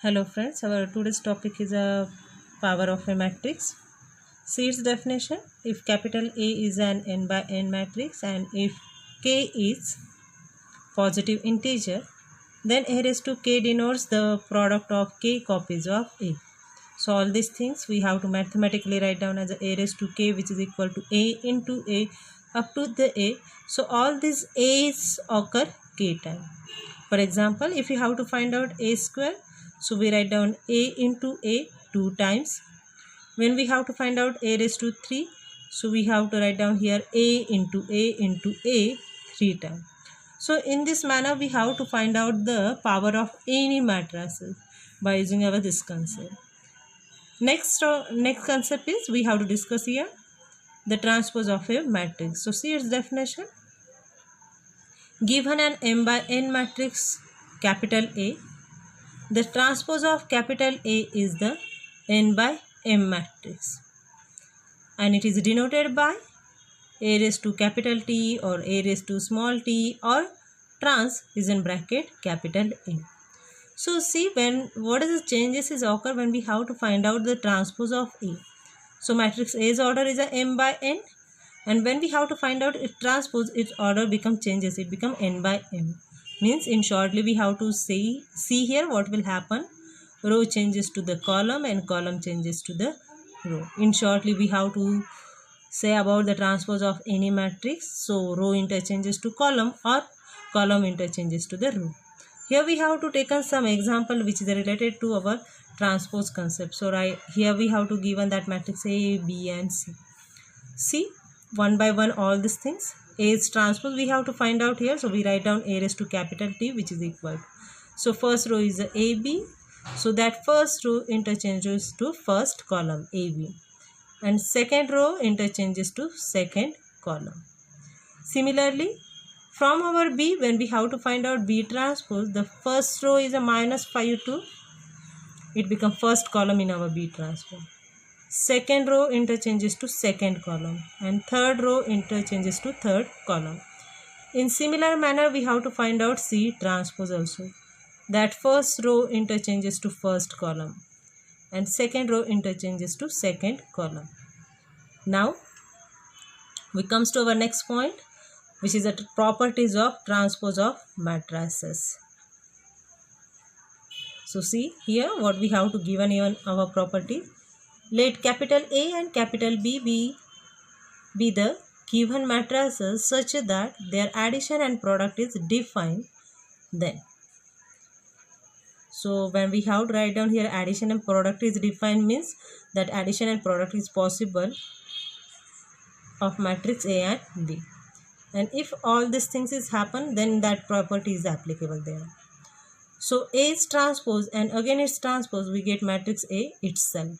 Hello friends, our today's topic is a power of a matrix. See its definition. If capital A is an n by n matrix and if k is positive integer, then a raised to k denotes the product of k copies of A. So all these things we have to mathematically write down as a raised to k, which is equal to A into A up to the A. So all these A's occur k time. For example, if you have to find out A square, so we write down A into A 2 times. When we have to find out A raised to 3, so we have to write down here A into A 3 times. So in this manner we have to find out the power of any matrices by using our this concept. Next concept is we have to discuss here the transpose of a matrix. So see its definition. Given an m by n matrix capital A, the transpose of capital A is the n by m matrix, and it is denoted by A raised to capital T or A raised to small t, or trans is in bracket capital A. So see what is the changes is occur when we have to find out the transpose of A. So matrix A's order is a m by n, and when we have to find out its transpose, its order become changes, it become n by m. Means in shortly we have to see here what will happen. Row changes to the column and column changes to the row. In shortly we have to say about the transpose of any matrix. So row interchanges to column or column interchanges to the row. Here we have to take some example which is related to our transpose concept. So here we have to given that matrix A, B and C. See one by one all these things. A's transpose we have to find out here. So we write down A raised to capital T, which is equal to. So first row is AB. So that first row interchanges to first column AB. And second row interchanges to second column. Similarly, from our B, when we have to find out B transpose, the first row is a minus 5 to, it becomes first column in our B transpose. Second row interchanges to second column, and third row interchanges to third column. In similar manner, we have to find out C transpose also. That first row interchanges to first column and second row interchanges to second column. Now we comes to our next point, which is the properties of transpose of matrices. So see here what we have to given in our property. Let capital A and capital B be the given matrices such that their addition and product is defined then. So when we have to write down here addition and product is defined, means that addition and product is possible of matrix A and B. And if all these things is happen, then that property is applicable there. So A is transpose and again its transpose, we get matrix A itself.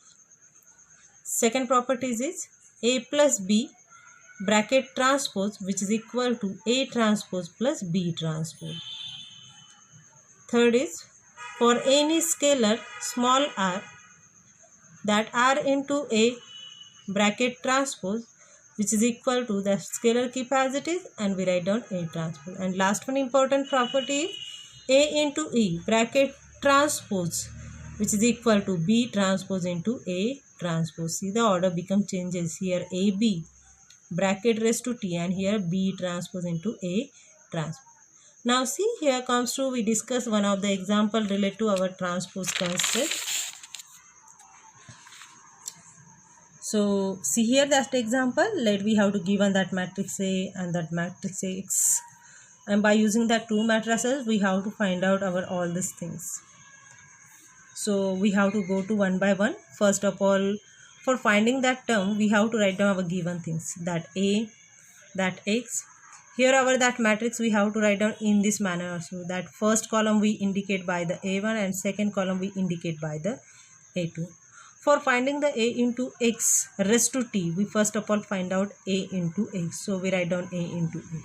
Second property is A plus B bracket transpose, which is equal to A transpose plus B transpose. Third is for any scalar small r, that r into A bracket transpose, which is equal to the scalar keep as it is, and we write down A transpose. And last one important property is A into E bracket transpose, which is equal to B transpose into A transpose. See the order become changes here, AB bracket raised to T, and here B transpose into A transpose. Now see here comes to we discuss one of the example related to our transpose concept. So see here that example, let we have to given that matrix A and that matrix X, and by using that two matrices we have to find out our all these things. So we have to go to one by one. First of all, for finding that term we have to write down our given things, that A, that X. Here our that matrix we have to write down in this manner also, that first column we indicate by the A1 and second column we indicate by the A2. For finding the A into X raised to T, we first of all find out A into X. So we write down A into A.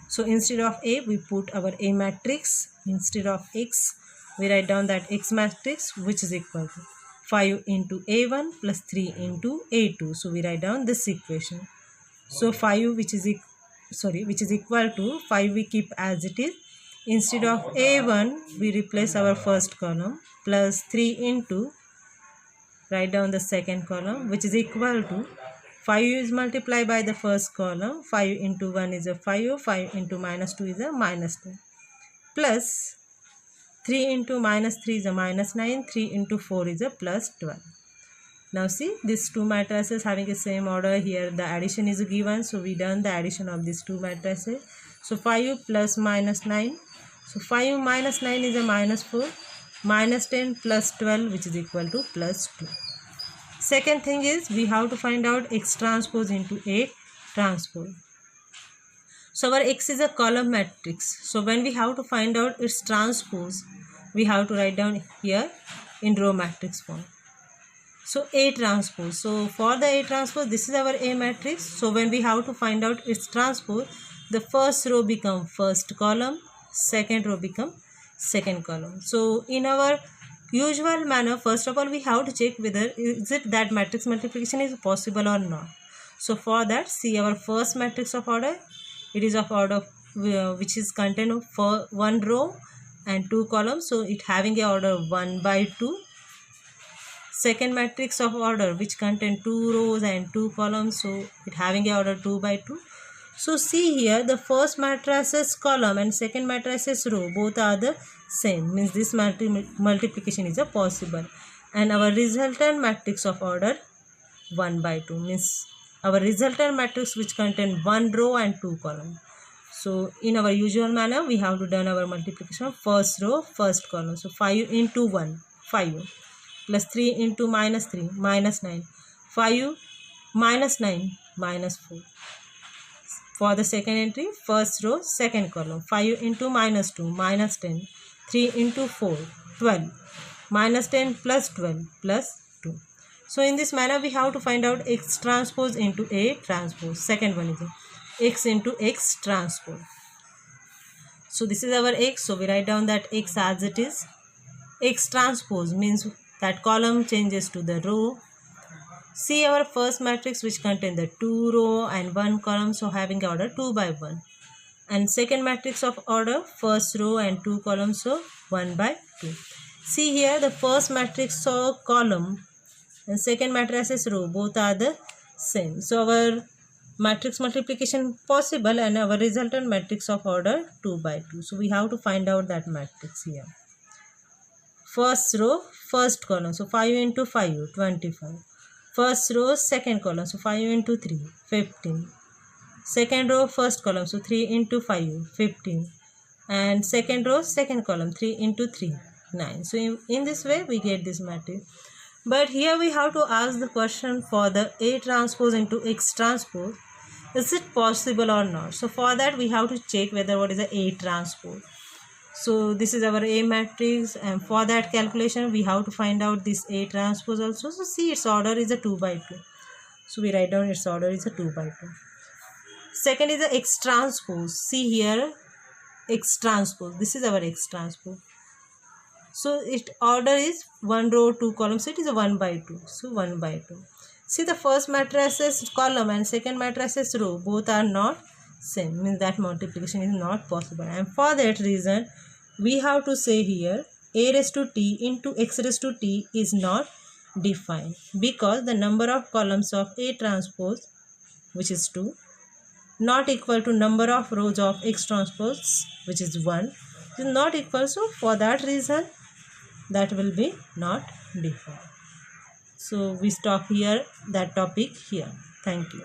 So instead of A, we put our A matrix. Instead of X, we write down that X matrix, which is equal to 5 into A1 plus 3 into A2. So we write down this equation. So 5 which is equal to 5 we keep as it is. Instead of A1, we replace our first column plus 3 into, write down the second column, which is equal to 5 is multiplied by the first column. 5 into 1 is a 5, 5 into minus 2 is a minus 2, plus 3 into minus 3 is a minus 9, 3 into 4 is a plus 12. Now see, these two matrices having the same order. Here the addition is given, so we done the addition of these two matrices. So 5 plus minus 9, so 5 minus 9 is a minus 4, minus 10 plus 12, which is equal to plus 2. Second thing is, we have to find out X transpose into A transpose. So our X is a column matrix. So when we have to find out its transpose, we have to write down here in row matrix form. So A transpose. So for the A transpose, this is our A matrix. So when we have to find out its transpose, the first row become first column, second row become second column. So in our usual manner, first of all, we have to check whether is it that matrix multiplication is possible or not. So for that, see our first matrix of order, it is of order which is contained for one row and two columns, so it having a order 1 by 2. Second matrix of order which contain 2 rows and 2 columns, so it having a order 2 by 2. So see here, the first matrices column and second matrices row both are the same, means this multiplication is a possible, and our resultant matrix of order 1 by 2, means our resultant matrix which contain 1 row and 2 columns. So in our usual manner, we have to done our multiplication of first row, first column. So 5 into 1, 5, plus 3 into minus 3, minus 9, 5 minus 9, minus 4. For the second entry, first row, second column, 5 into minus 2, minus 10, 3 into 4, 12, minus 10 plus 12 plus 2. So in this manner, we have to find out X transpose into A transpose. Second one is X into X transpose. So this is our X. So we write down that X as it is. X transpose means that column changes to the row. See our first matrix which contain the 2 row and 1 column, so having order 2 by 1. And second matrix of order first row and 2 columns, so 1 by 2. See here, the first matrix of column and second matrix row both are the same. So our matrix multiplication possible and our resultant matrix of order 2 by 2. So we have to find out that matrix here. First row, first column, so 5 into 5, 25. First row, second column, so 5 into 3, 15. Second row, first column, so 3 into 5, 15. And second row, second column, 3 into 3, 9. So in this way, we get this matrix. But here we have to ask the question for the A transpose into X transpose. Is it possible or not? So for that, we have to check whether what is the A transpose. So this is our A matrix, and for that calculation we have to find out this A transpose also. So see, its order is a 2 by 2. So we write down its order is a 2 by 2. Second is the X transpose. See here, X transpose. This is our X transpose. So its order is 1 row 2 columns. So it is a 1 by 2. So 1 by 2. See, the first matrices column and second matrices row both are not same, means that multiplication is not possible, and for that reason we have to say here A raised to t into X raised to t is not defined, because the number of columns of A transpose, which is 2, not equal to number of rows of X transpose, which is 1, is not equal. So for that reason that will be not defined. So we stop here that topic here. Thank you.